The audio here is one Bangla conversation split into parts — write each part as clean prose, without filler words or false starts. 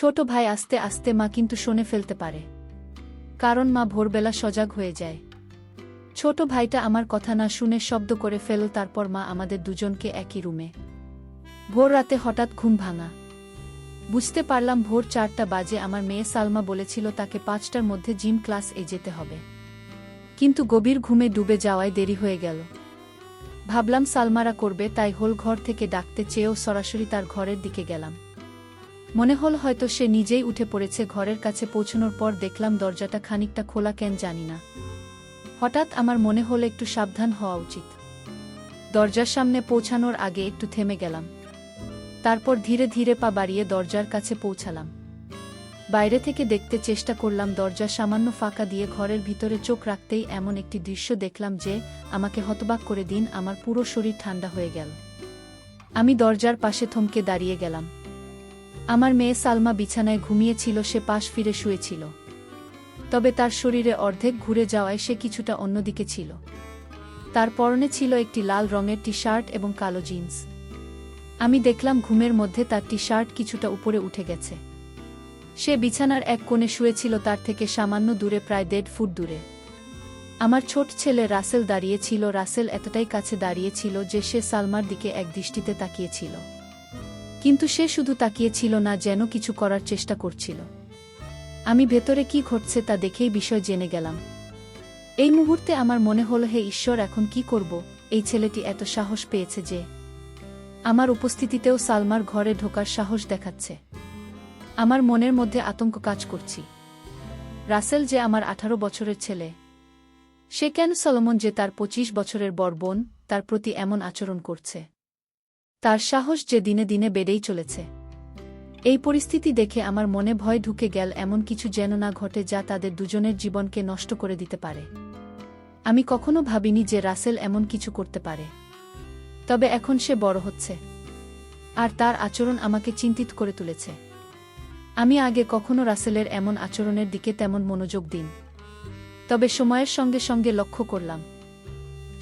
ছোট ভাই আস্তে আস্তে মা কিন্তু শুনে ফেলতে পারে, কারণ মা ভোরবেলা সজাগ হয়ে যায়। ছোট ভাইটা আমার কথা না শুনে শব্দ করে ফেলল, তারপর মা আমাদের দুজনকে একই রুমে। ভোর রাতে হঠাৎ ঘুম ভাঙা। বুঝতে পারলাম ভোর 4টা বাজে। আমার মেয়ে সালমা বলেছিল তাকে 5টার মধ্যে জিম ক্লাসে যেতে হবে, কিন্তু গভীর ঘুমে ডুবে যাওয়ায় দেরি হয়ে গেল। ভাবলাম সালমারা করবে, তাই হোল ঘর থেকে ডাকতে চেয়েও সরাসরি তার ঘরের দিকে গেলাম। মনে হল হয়তো সে নিজেই উঠে পড়েছে। ঘরের কাছে পৌঁছানোর পর দেখলাম দরজাটা খানিকটা খোলা, কেন জানি না। হঠাৎ আমার মনে হলো একটু সাবধান হওয়া উচিত। দরজার সামনে পৌঁছানোর আগে একটু থেমে গেলাম, তারপর ধীরে ধীরে পা বাড়িয়ে দরজার কাছে পৌঁছালাম। বাইরে থেকে দেখতে চেষ্টা করলাম। দরজা সামান্য ফাঁকা দিয়ে ঘরের ভিতরে চোখ রাখতেই এমন একটি দৃশ্য দেখলাম যে আমাকে হতবাক করে দিন। আমার পুরো শরীর ঠান্ডা হয়ে গেল। আমি দরজার পাশে থমকে দাঁড়িয়ে গেলাম। আমার মেয়ে সালমা বিছানায় ঘুমিয়েছিল, সে পাশ ফিরে শুয়েছিল, তবে তার শরীরে অর্ধেক ঘুরে যাওয়ায় সে কিছুটা অন্যদিকে ছিল। তার পরনে ছিল একটি লাল রঙের টি শার্ট এবং কালো জিন্স। আমি দেখলাম ঘুমের মধ্যে তার টি শার্ট কিছুটা উপরে উঠে গেছে। সে বিছানার এক কোণে শুয়েছিল, তার থেকে সামান্য দূরে, প্রায় 1.5 ফুট দূরে। আমার ছোট ছেলে রাসেল দাঁড়িয়েছিল। রাসেল এতটাই কাছে দাঁড়িয়েছিল যে সে সালমার দিকে এক দৃষ্টিতে তাকিয়েছিল, কিন্তু সে শুধু তাকিয়েছিল না, যেন কিছু করার চেষ্টা করছিল। আমি ভেতরে কি ঘটছে তা দেখেই বিষয় জেনে গেলাম। এই মুহূর্তে আমার মনে হলো, হে ঈশ্বর, এখন কি করব? এই ছেলেটি এত সাহস পেয়েছে যে আমার উপস্থিতিতেও সালমার ঘরে ঢোকার সাহস দেখাচ্ছে। আমার মনের মধ্যে আতঙ্ক কাজ করছি। রাসেল যে আমার 18 বছরের ছেলে, সে কেন সলোমন যে তার 25 বছরের বড় বোন, তার প্রতি এমন আচরণ করছে? তার সাহস যে দিনে দিনে বেড়েই চলেছে। এই পরিস্থিতি দেখে আমার মনে ভয় ঢুকে গেল, এমন কিছু যেন না ঘটে যা তাদের দুজনের জীবনকে নষ্ট করে দিতে পারে। আমি কখনো ভাবিনি যে রাসেল এমন কিছু করতে পারে, তবে এখন সে বড় হচ্ছে, আর তার আচরণ আমাকে চিন্তিত করে তুলেছে। আমি আগে কখনো রাসেলের এমন আচরণের দিকে তেমন মনোযোগ দিন, তবে সময়ের সঙ্গে সঙ্গে লক্ষ্য করলাম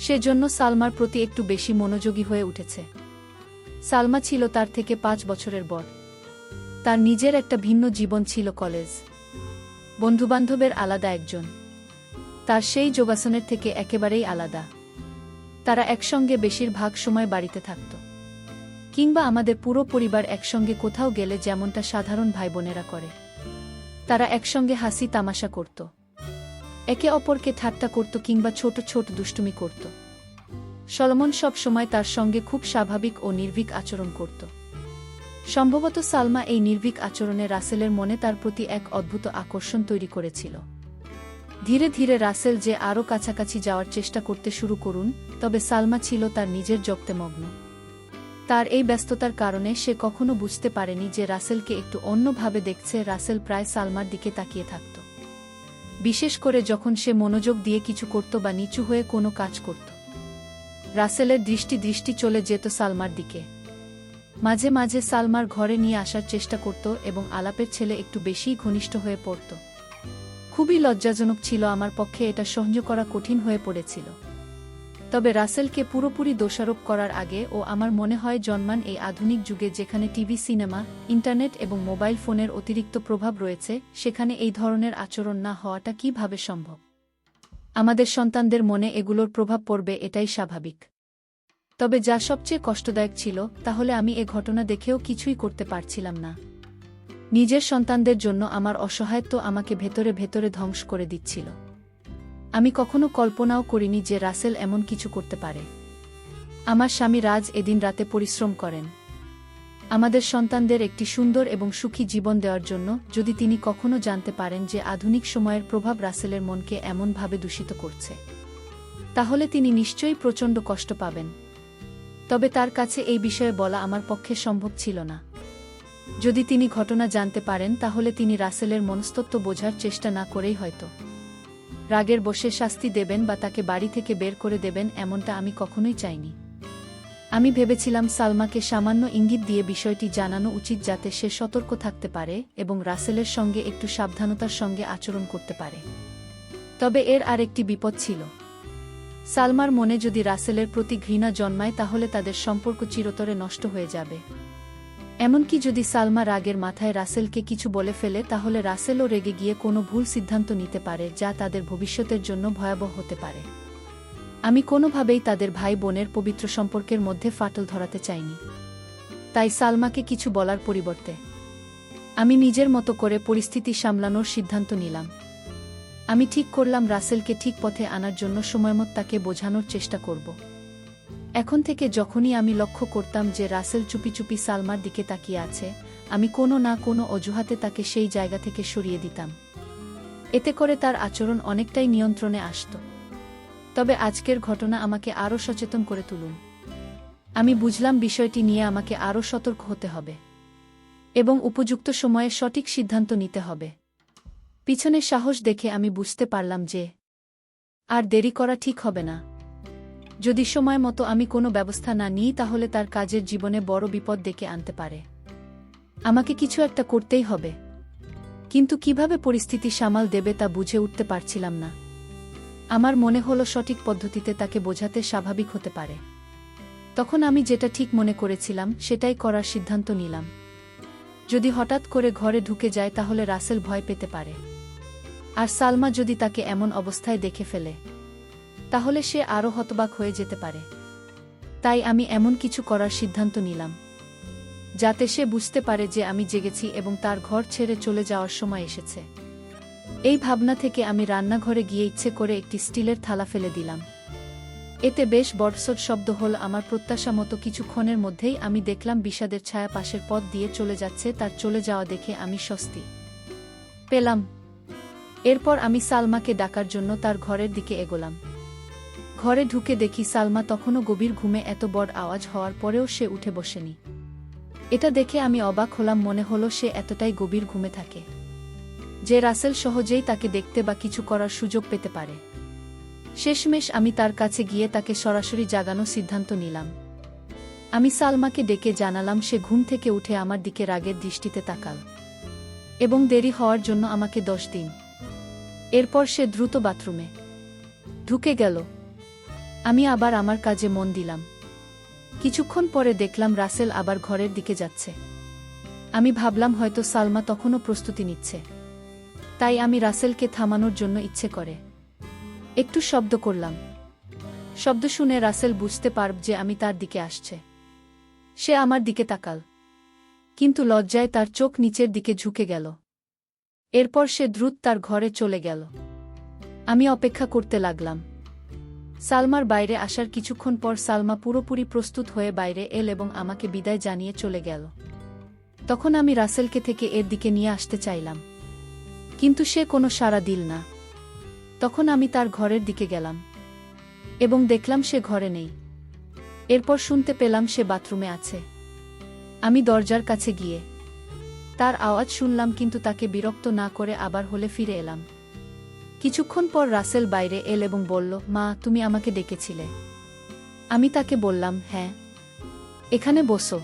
সেজন্য সালমার প্রতি একটু বেশি মনোযোগী হয়ে উঠেছে। সালমা ছিল তার থেকে 5 বছরের বড়। তার নিজের একটা ভিন্ন জীবন ছিল, কলেজ, বন্ধুবান্ধবের আলাদা একজন। তার সেই যোগাসনের থেকে একেবারেই আলাদা। তারা একসঙ্গে বেশিরভাগ সময় বাড়িতে থাকত, কিংবা আমাদের পুরো পরিবার একসঙ্গে কোথাও গেলে যেমনটা সাধারণ ভাইবোনেরা করে। তারা একসঙ্গে হাসি তামাশা করত, একে অপরকে ঠাট্টা করত, কিংবা ছোট ছোট দুষ্টুমি করত। সলোমন সব সময় তার সঙ্গে খুব স্বাভাবিক ও নির্ভীক আচরণ করত। সম্ভবত সালমা এই নির্ভীক আচরণে রাসেলের মনে তার প্রতি এক অদ্ভুত আকর্ষণ তৈরি করেছিল। ধীরে ধীরে রাসেল যে আরও কাছাকাছি যাওয়ার চেষ্টা করতে শুরু করুন, তবে সালমা ছিল তার নিজের জগতে মগ্ন। তার এই ব্যস্ততার কারণে সে কখনো বুঝতে পারেনি যে রাসেলকে একটু অন্যভাবে দেখছে। রাসেল প্রায় সালমার দিকে তাকিয়ে থাকত, বিশেষ করে যখন সে মনোযোগ দিয়ে কিছু করত বা নিচু হয়ে কোনো কাজ করত। রাসেলের দৃষ্টি চলে যেত সালমার দিকে। মাঝে মাঝে সালমার ঘরে নিয়ে আসার চেষ্টা করত এবং আলাপের ছেলে একটু বেশিই ঘনিষ্ঠ হয়ে পড়ত। খুবই লজ্জাজনক ছিল, আমার পক্ষে এটা সহ্য করা কঠিন হয়ে পড়েছিল। তবে রাসেলকে পুরোপুরি দোষারোপ করার আগে ও আমার মনে হয় জন্মান এই আধুনিক যুগে, যেখানে টিভি, সিনেমা, ইন্টারনেট এবং মোবাইল ফোনের অতিরিক্ত প্রভাব রয়েছে, সেখানে এই ধরনের আচরণ না হওয়াটা কিভাবে সম্ভব? আমাদের সন্তানদের মনে এগুলোর প্রভাব পড়বে, এটাই স্বাভাবিক। তবে যা সবচেয়ে কষ্টদায়ক ছিল, তাহলে আমি এ ঘটনা দেখেও কিছুই করতে পারছিলাম না। নিজের সন্তানদের জন্য আমার অসহায়ত্ব আমাকে ভেতরে ভেতরে ধ্বংস করে দিচ্ছিল। আমি কখনো কল্পনাও করিনি যে রাসেল এমন কিছু করতে পারে। আমার স্বামী রাজ এদিন রাতে পরিশ্রম করেন আমাদের সন্তানদের একটি সুন্দর এবং সুখী জীবন দেওয়ার জন্য। যদি তিনি কখনো জানতে পারেন যে আধুনিক সময়ের প্রভাব রাসেলের মনকে এমনভাবে দূষিত করছে, তাহলে তিনি নিশ্চয়ই প্রচণ্ড কষ্ট পাবেন। তবে তার কাছে এই বিষয়ে বলা আমার পক্ষে সম্ভব ছিল না। যদি তিনি ঘটনা জানতে পারেন, তাহলে তিনি রাসেলের মনস্তত্ত্ব বোঝার চেষ্টা না করেই হয়তো রাগের বশে শাস্তি দেবেন বা তাকে বাড়ি থেকে বের করে দেবেন, এমনটা আমি কখনোই চাইনি। আমি ভেবেছিলাম সালমাকে সামান্য ইঙ্গিত দিয়ে বিষয়টি জানানো উচিত, যাতে সে সতর্ক থাকতে পারে এবং রাসেলের সঙ্গে একটু সাবধানতার সঙ্গে আচরণ করতে পারে। তবে এর আরেকটি বিপদ ছিল। সালমার মনে যদি রাসেলের প্রতি ঘৃণা জন্মায়, তাহলে তাদের সম্পর্ক চিরতরে নষ্ট হয়ে যাবে। এমনকি যদি সালমা রাগের মাথায় রাসেলকে কিছু বলে ফেলে তাহলে রাসেলও রেগে গিয়ে কোনো ভুল সিদ্ধান্ত নিতে পারে যা তাদের ভবিষ্যতের জন্য ভয়াবহ হতে পারে। আমি কোনোভাবেই তাদের ভাই বোনের পবিত্র সম্পর্কের মধ্যে ফাটল ধরাতে চাইনি। তাই সালমাকে কিছু বলার পরিবর্তে আমি নিজের মতো করে পরিস্থিতি সামলানোর সিদ্ধান্ত নিলাম। আমি ঠিক করলাম রাসেলকে ঠিক পথে আনার জন্য সময়মত তাকে বোঝানোর চেষ্টা করব। এখন থেকে যখনই আমি লক্ষ্য করতাম যে রাসেল চুপি চুপি সালমার দিকে তাকিয়ে আছে, আমি কোনো না কোনো অজুহাতে তাকে সেই জায়গা থেকে সরিয়ে দিতাম। এতে করে তার আচরণ অনেকটাই নিয়ন্ত্রণে আসত। তবে আজকের ঘটনা আমাকে আরও সচেতন করে তুলুন। আমি বুঝলাম বিষয়টি নিয়ে আমাকে আরও সতর্ক হতে হবে এবং উপযুক্ত সময়ে সঠিক সিদ্ধান্ত নিতে হবে। পিছনে সাহস দেখে আমি বুঝতে পারলাম যে আর দেরি করা ঠিক হবে না। যদি সময় মতো আমি কোনো ব্যবস্থা না নিই তাহলে তার কাজের জীবনে বড় বিপদ ডেকে আনতে পারে। আমাকে কিছু একটা করতেই হবে, কিন্তু কিভাবে পরিস্থিতি সামাল দেবে তা বুঝে উঠতে পারছিলাম না। আমার মনে হলো সঠিক পদ্ধতিতে তাকে বোঝাতে স্বাভাবিক হতে পারে। তখন আমি যেটা ঠিক মনে করেছিলাম সেটাই করার সিদ্ধান্ত নিলাম। যদি হঠাৎ করে ঘরে ঢুকে যায় তাহলে রাসেল ভয় পেতে পারে, আর সালমা যদি তাকে এমন অবস্থায় দেখে ফেলে তাহলে সে আরও হতবাক হয়ে যেতে পারে। তাই আমি এমন কিছু করার সিদ্ধান্ত নিলাম যাতে সে বুঝতে পারে যে আমি জেগেছি এবং তার ঘর ছেড়ে চলে যাওয়ার সময় এসেছে। এই ভাবনা থেকে আমি রান্নাঘরে গিয়ে ইচ্ছে করে একটি স্টিলের থালা ফেলে দিলাম। এতে বেশ বড়সড় শব্দ হল। আমার প্রত্যাশা মতো কিছুক্ষণের মধ্যেই আমি দেখলাম বিষাদের ছায়া পাশের পথ দিয়ে চলে যাচ্ছে। তার চলে যাওয়া দেখে আমি স্বস্তি পেলাম। এরপর আমি সালমাকে ডাকার জন্য তার ঘরের দিকে এগোলাম। ঘরে ঢুকে দেখি সালমা তখনও গভীর ঘুমে। এত বড় আওয়াজ হওয়ার পরেও সে উঠে বসেনি। এটা দেখে আমি অবাক হলাম। মনে হলো সে এতটাই গভীর ঘুমে থাকে যে রাসেল সহজেই তাকে দেখতে বা কিছু করার সুযোগ পেতে পারে। শেষমেশ আমি তার কাছে গিয়ে তাকে সরাসরি জাগানোর সিদ্ধান্ত নিলাম। আমি সালমাকে ডেকে জানালাম। সে ঘুম থেকে উঠে আমার দিকে রাগের দৃষ্টিতে তাকাল এবং দেরি হওয়ার জন্য আমাকে দোষ দিন। এরপর সে দ্রুত বাথরুমে ঢুকে গেল। আমি আবার আমার কাজে মন দিলাম। কিছুক্ষণ পরে দেখলাম রাসেল আবার ঘরের দিকে যাচ্ছে। আমি ভাবলাম হয়তো সালমা তখনও প্রস্তুতি নিচ্ছে। তাই আমি রাসেলকে থামানোর জন্য ইচ্ছে করে একটু শব্দ করলাম। শব্দ শুনে রাসেল বুঝতে পারব যে আমি তার দিকে আসছে। সে আমার দিকে তাকাল, কিন্তু লজ্জায় তার চোখ নিচের দিকে ঝুঁকে গেল। এরপর সে দ্রুত তার ঘরে চলে গেল। আমি অপেক্ষা করতে লাগলাম। সালমার বাইরে আসার কিছুক্ষণ পর সালমা পুরোপুরি প্রস্তুত হয়ে বাইরে এল এবং আমাকে বিদায় জানিয়ে চলে গেল। তখন আমি রাসেলকে থেকে এর দিকে নিয়ে আসতে চাইলাম, কিন্তু সে কোনো সাড়া দিল না। তখন আমি তার ঘরের দিকে গেলাম এবং দেখলাম সে ঘরে নেই। এরপর শুনতে পেলাম সে বাথরুমে আছে। আমি দরজার কাছে গিয়ে তার আওয়াজ শুনলাম, কিন্তু তাকে বিরক্ত না করে আবার হলে ফিরে এলাম। কিছুক্ষণ পর রাসেল বাইরে এল এবং বলল, মা, তুমি আমাকে ডেকেছিলে? আমি তাকে বললাম, হ্যাঁ। এখানে বসো,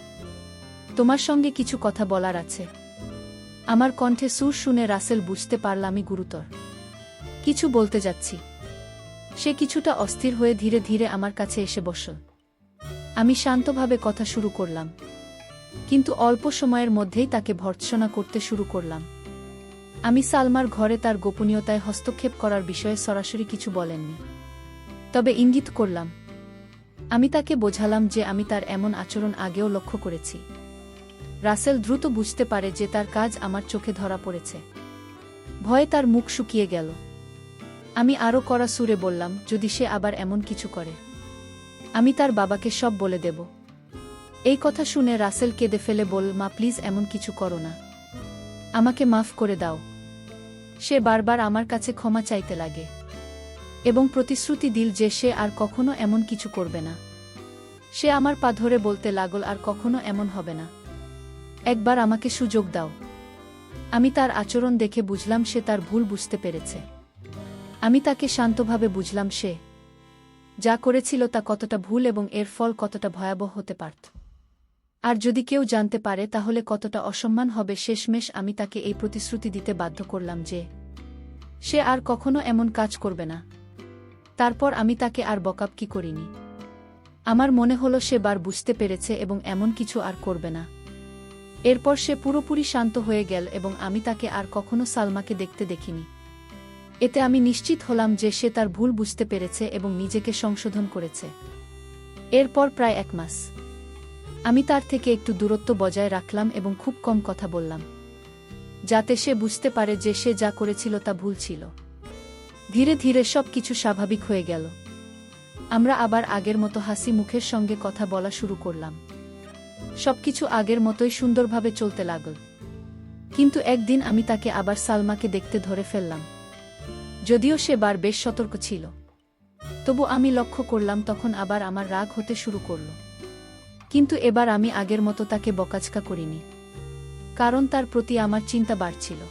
তোমার সঙ্গে কিছু কথা বলার আছে। আমার কণ্ঠে সুর শুনে রাসেল বুঝতে পারল আমি গুরুতর কিছু বলতে যাচ্ছি। সে কিছুটা অস্থির হয়ে ধীরে ধীরে আমার কাছে এসে বসল। আমি শান্তভাবে কথা শুরু করলাম, কিন্তু অল্প সময়ের মধ্যেই তাকে ভর্ৎসনা করতে শুরু করলাম। আমি সালমার ঘরে তার গোপনীয়তায় হস্তক্ষেপ করার বিষয়ে সরাসরি কিছু বলেননি, তবে ইঙ্গিত করলাম। আমি তাকে বোঝালাম যে আমি তার এমন আচরণ আগেও লক্ষ্য করেছি। রাসেল দ্রুত বুঝতে পারে যে তার কাজ আমার চোখে ধরা পড়েছে। ভয়ে তার মুখ শুকিয়ে গেল। আমি আরও কড়া সুরে বললাম, যদি সে আবার এমন কিছু করে, আমি তার বাবাকে সব বলে দেব। এই কথা শুনে রাসেল কেঁদে ফেলে বলল, মা, প্লিজ এমন কিছু করো না, আমাকে মাফ করে দাও। সে বারবার আমার কাছে ক্ষমা চাইতে লাগে এবং প্রতিশ্রুতি দিল যে সে আর কখনো এমন কিছু করবে না। সে আমার পা ধরে বলতে লাগল, আর কখনো এমন হবে না, একবার আমাকে সুযোগ দাও। আমি তার আচরণ দেখে বুঝলাম সে তার ভুল বুঝতে পেরেছে। আমি তাকে শান্তভাবে বুঝলাম সে যা করেছিল তা কতটা ভুল এবং এর ফল কতটা ভয়াবহ হতে পারত। আর যদি কেউ জানতে পারে তাহলে কতটা অসম্মান হবে। শেষমেশ আমি তাকে এই প্রতিশ্রুতি দিতে বাধ্য করলাম যে সে আর কখনো এমন কাজ করবে না। তারপর আমি তাকে আর বকাবকি করিনি। আমার মনে হলো সে বার বুঝতে পেরেছে এবং এমন কিছু আর করবে না। এরপর সে পুরোপুরি শান্ত হয়ে গেল এবং আমি তাকে আর কখনো সালমাকে দেখতে দেখিনি। এতে আমি নিশ্চিত হলাম যে সে তার ভুল বুঝতে পেরেছে এবং নিজেকে সংশোধন করেছে। এরপর প্রায় 1 মাস আমি তার থেকে একটু দূরত্ব বজায় রাখলাম এবং খুব কম কথা বললাম, যাতে সে বুঝতে পারে যে সে যা করেছিল তা ভুল ছিল। ধীরে ধীরে সব কিছু স্বাভাবিক হয়ে গেল। আমরা আবার আগের মতো হাসি মুখের সঙ্গে কথা বলা শুরু করলাম। সবকিছু আগের মতোই সুন্দরভাবে চলতে লাগল। কিন্তু একদিন আমি তাকে আবার সালমাকে দেখতে ধরে ফেললাম। যদিও সে বেশ সতর্ক ছিল, তবু আমি লক্ষ্য করলাম তখন আবার আমার রাগ হতে শুরু করল। কিন্তু এবার আমি আগের মতো তাকে বকাঝকা করিনি, কারণ তার প্রতি আমার চিন্তা বাড়ছিল।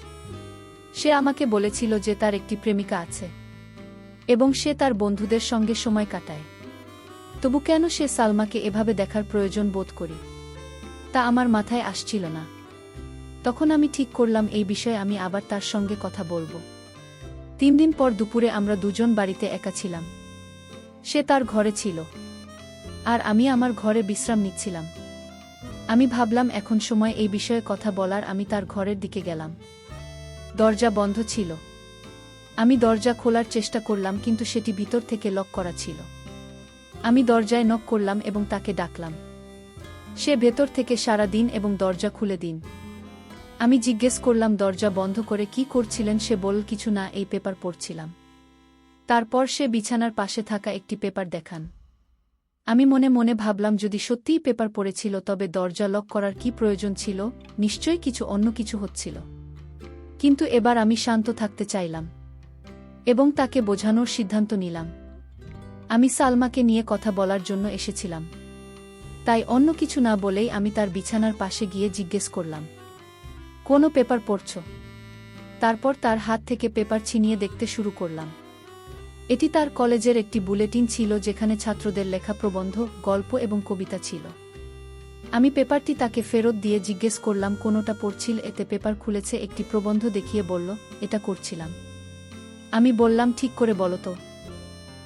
সে আমাকে বলেছিল যে তার একটি প্রেমিকা আছে এবং সে তার বন্ধুদের সঙ্গে সময় কাটায়। তবু কেন সে সালমাকে এভাবে দেখার প্রয়োজন বোধ করি, তা আমার মাথায় আসছিল না। তখন আমি ঠিক করলাম এই বিষয়ে আমি আবার তার সঙ্গে কথা বলবো। 3 দিন পর দুপুরে আমরা দুজন বাড়িতে একা ছিলাম। সে তার ঘরে ছিল আর আমি আমার ঘরে বিশ্রাম নিচ্ছিলাম। আমি ভাবলাম এখন সময় এই বিষয়ে কথা বলার। আমি তার ঘরের দিকে গেলাম। দরজা বন্ধ ছিল। আমি দরজা খোলার চেষ্টা করলাম, কিন্তু সেটি ভিতর থেকে লক করা ছিল। আমি দরজায় নক করলাম এবং তাকে ডাকলাম। সে ভেতর থেকে সাড়া দিন এবং দরজা খুলে দিন। আমি জিজ্ঞেস করলাম দরজা বন্ধ করে কি করছিলেন। সে বলল, কিছু না, এই পেপার পড়ছিলাম। তারপর সে বিছানার পাশে থাকা একটি পেপার দেখান। আমি মনে মনে ভাবলাম যদি সত্যিই পেপার পড়েছিল তবে দরজা লক করার কি প্রয়োজন ছিল? নিশ্চয়ই অন্য কিছু হচ্ছিল। কিন্তু এবার আমি শান্ত থাকতে চাইলাম এবং তাকে বোঝানোর সিদ্ধান্ত নিলাম। আমি সালমাকে নিয়ে কথা বলার জন্য এসেছিলাম, তাই অন্য কিছু না বলেই আমি তার বিছানার পাশে গিয়ে জিজ্ঞেস করলাম, কোনো পেপার পড়ছ? তারপর তার হাত থেকে পেপার ছিনিয়ে দেখতে শুরু করলাম। এটি তার কলেজের একটি বুলেটিন ছিল, যেখানে ছাত্রদের লেখা প্রবন্ধ, গল্প এবং কবিতা ছিল। আমি পেপারটি তাকে ফেরত দিয়ে জিজ্ঞেস করলাম কোনোটা পড়ছিল। এতে পেপার খুলেছে একটি প্রবন্ধ দেখিয়ে বলল, এটা করছিলাম। আমি বললাম, ঠিক করে বলো তো,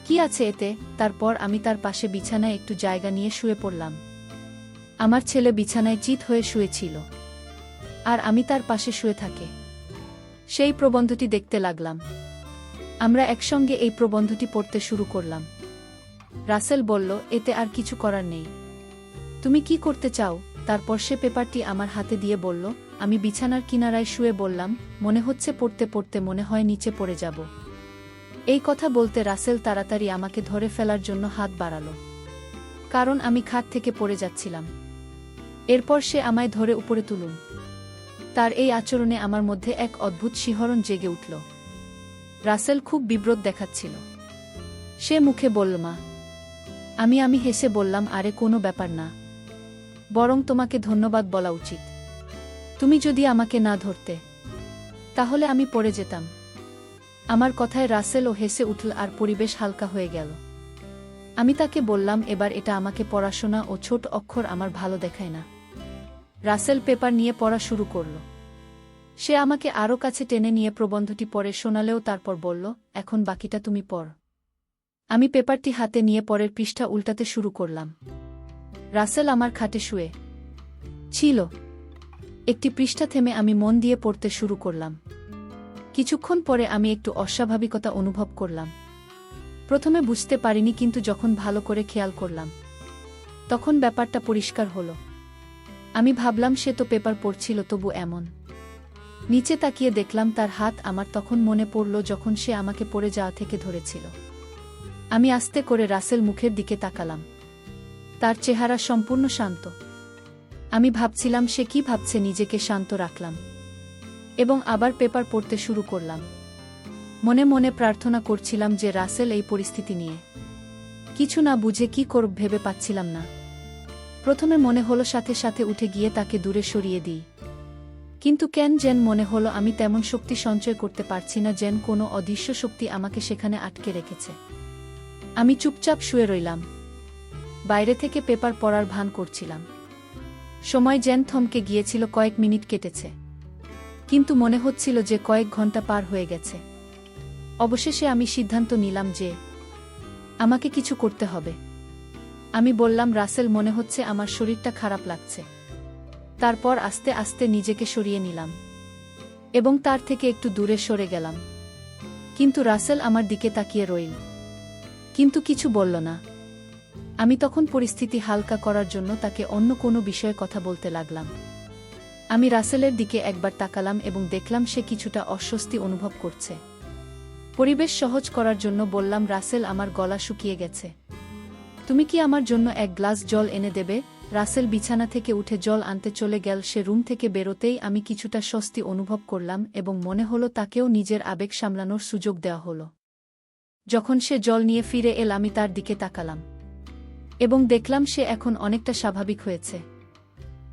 কি আছে এতে? তারপর আমি তার পাশে বিছানায় একটু জায়গা নিয়ে শুয়ে পড়লাম। আমার ছেলে বিছানায় চিৎ হয়ে শুয়েছিল আর আমি তার পাশে শুয়ে থাকে সেই প্রবন্ধটি দেখতে লাগলাম। আমরা একসঙ্গে এই প্রবন্ধটি পড়তে শুরু করলাম। রাসেল বলল, এতে আর কিছু করার নেই, তুমি কি করতে চাও? তারপর সে পেপারটি আমার হাতে দিয়ে বলল, আমি বিছানার কিনারায় শুয়ে বললাম, মনে হচ্ছে পড়তে পড়তে মনে হয় নিচে পড়ে যাব। এই কথা বলতে রাসেল তাড়াতাড়ি আমাকে ধরে ফেলার জন্য হাত বাড়ালো, কারণ আমি খাট থেকে পড়ে যাচ্ছিলাম। এরপর সে আমায় ধরে উপরে তুলুন। তার এই আচরণে আমার মধ্যে এক অদ্ভুত শিহরণ জেগে উঠল। রাসেল খুব বিব্রত দেখাচ্ছিল। সে মুখে বলল, মা। আমি হেসে বললাম, আরে কোনো ব্যাপার না, বরং তোমাকে ধন্যবাদ বলা উচিত। তুমি যদি আমাকে না ধরতে তাহলে আমি পড়ে যেতাম। আমার কথায় রাসেলও হেসে উঠল আর পরিবেশ হালকা হয়ে গেল। আমি তাকে বললাম, এবার এটা আমাকে পড়াশোনা ও ছোট অক্ষর আমার ভালো দেখায় না। রাসেল পেপার নিয়ে পড়া শুরু করল। সে আমাকে আরও কাছে টেনে নিয়ে প্রবন্ধটি পড়ে শোনালেও তারপর বলল, এখন বাকিটা তুমি পড়। আমি পেপারটি হাতে নিয়ে পরের পৃষ্ঠা উল্টাতে শুরু করলাম। রাসেল আমার খাটে শুয়ে ছিল। একটি পৃষ্ঠা থেমে আমি মন দিয়ে পড়তে শুরু করলাম। কিছুক্ষণ পরে আমি একটু অস্বাভাবিকতা অনুভব করলাম। প্রথমে বুঝতে পারিনি, কিন্তু যখন ভালো করে খেয়াল করলাম তখন ব্যাপারটা পরিষ্কার হলো। আমি ভাবলাম সে তো পেপার পড়ছিল, তবু এমন। নিচে তাকিয়ে দেখলাম তার হাত। আমার তখন মনে পড়ল যখন সে আমাকে পড়ে যাওয়া থেকে ধরেছিল। আমি আস্তে করে রাসেল মুখের দিকে তাকালাম। তার চেহারা সম্পূর্ণ শান্ত। আমি ভাবছিলাম সে কি ভাবছে। নিজেকে শান্ত রাখলাম এবং আবার পেপার পড়তে শুরু করলাম। মনে মনে প্রার্থনা করছিলাম যে রাসেল এই পরিস্থিতি নিয়ে কিছু না বুঝে কি করব ভেবে পাচ্ছিলাম না। প্রথমে মনে হলো সাথে সাথে উঠে গিয়ে তাকে দূরে সরিয়ে দিই, কিন্তু কেন যেন মনে হলো আমি তেমন শক্তি সঞ্চয় করতে পারছি না, যেন কোনো অদৃশ্য শক্তি আমাকে সেখানে আটকে রেখেছে। আমি চুপচাপ শুয়ে রইলাম। বাইরে থেকে পেপার পড়ার ভান করছিলাম। সময় যেন থমকে গিয়েছিল। কয়েক মিনিট কেটেছে, কিন্তু মনে হচ্ছিল যে কয়েক ঘন্টা পার হয়ে গেছে। অবশেষে আমি সিদ্ধান্ত নিলাম যে আমাকে কিছু করতে হবে। আমি বললাম, রাসেল, মনে হচ্ছে আমার শরীরটা খারাপ লাগছে। তারপর আস্তে আস্তে নিজেকে সরিয়ে নিলাম এবং তার থেকে একটু দূরে সরে গেলাম। কিন্তু রাসেল আমার দিকে তাকিয়ে রইল, কিন্তু কিছু বলল না। আমি তখন পরিস্থিতি হালকা করার জন্য তাকে অন্য কোনো বিষয়ে কথা বলতে লাগলাম। আমি রাসেলের দিকে একবার তাকালাম এবং দেখলাম সে কিছুটা অস্বস্তি অনুভব করছে। পরিবেশ সহজ করার জন্য বললাম, রাসেল, আমার গলা শুকিয়ে গেছে, তুমি কি আমার জন্য এক গ্লাস জল এনে দেবে? রাসেল বিছানা থেকে উঠে জল আনতে চলে গেল। সে রুম থেকে বেরোতেই আমি কিছুটা স্বস্তি অনুভব করলাম এবং মনে হলো তাকেও নিজের আবেগ সামলানোর সুযোগ দেওয়া হলো। যখন সে জল নিয়ে ফিরে এল আমি তার দিকে তাকালাম এবং দেখলাম সে এখন অনেকটা স্বাভাবিক হয়েছে।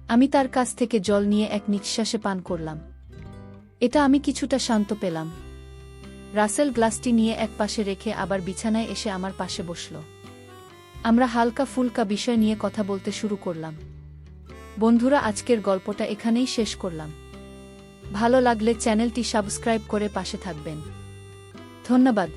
আমি তার কাছ থেকে জল নিয়ে এক নিঃশ্বাসে পান করলাম। এটা আমি কিছুটা শান্ত পেলাম। রাসেল গ্লাসটি নিয়ে এক পাশে রেখে আবার বিছানায় এসে আমার পাশে বসল। আমরা হালকা ফুলকা বিষয় নিয়ে কথা বলতে শুরু করলাম। বন্ধুরা, আজকের গল্পটা এখানেই শেষ করলাম। ভালো লাগলে চ্যানেলটি সাবস্ক্রাইব করে পাশে থাকবেন। ধন্যবাদ।